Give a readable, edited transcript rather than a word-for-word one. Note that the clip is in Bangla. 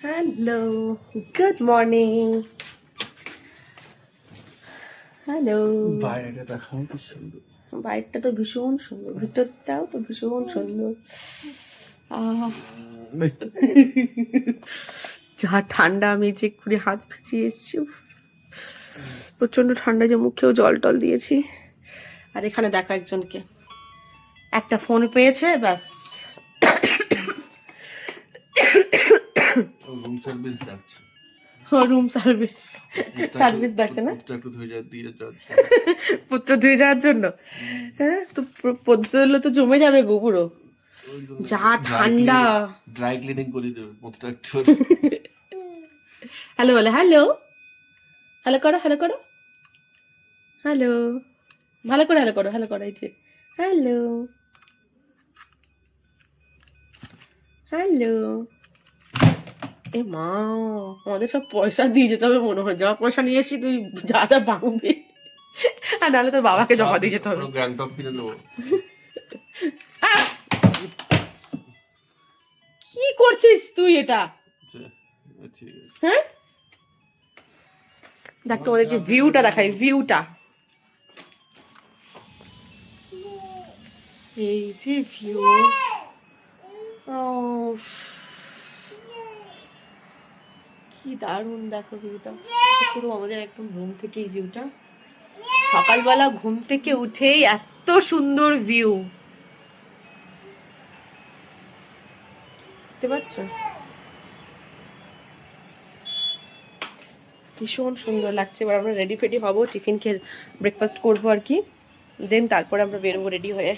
Hello, good morning. হ্যালো। বাইরেটা দেখাও কি সুন্দর। বাইরটা তো ভীষণ সুন্দর, ভিতরটাও তো ভীষণ সুন্দর। যা ঠান্ডা, আমি যে এক্ষুনি হাত ভিজিয়ে এসছি, প্রচন্ড ঠান্ডা, যে মুখেও জল টল দিয়েছি। আর এখানে দেখা একজনকে, একটা ফোন পেয়েছে ব্যাস। রুম সার্ভিস ডাকছে। রুম সার্ভিস ডাকছে না, একটু ধুয়ে দিয়ে যাওয়ার পুত্র ধুয়ে যাওয়ার জন্য। হ্যাঁ, তো পদ্ম তো জমে যাবে গো পুরো, যা ঠান্ডা। ড্রাই ক্লিনিং করে দেবে মুখটা একটু। হ্যালো বলে, হ্যালো, হ্যালো করো, হ্যালো করো, হ্যালো, ভালো করে হ্যালো করো, হ্যালো করো, এই যে হ্যালো, হ্যালো। এ মা, আমাদের সব পয়সা দিয়ে যেতে হবে মনে হয়, যা পয়সা নিয়ে এসছি তুই যা যা ভাঙবি, আর নাহলে তোর বাবাকে জমা দিয়ে যেতে হবে। গ্যাংটক কিনে নেবো। কি করছিস তুই এটা? ঠিক আছে। হ্যাঁ, দেখ তোমাদেরকে ভিউটা দেখাই, ভিউটা এই যে ভিউ। কি দারুণ, দেখো ভিউটা পুরো আমাদের একদম রুম থেকে এই ভিউটা। সকালবেলা ঘুম থেকে উঠেই এত সুন্দর ভিউ, দেখতে পাচ্ছ? ভীষণ সুন্দর লাগছে। এবার আমরা রেডি ফেডি হবো, টিফিন খেয়ে ব্রেকফাস্ট করবো আর কি, দেন তারপরে আমরা বেরোবো রেডি হয়ে।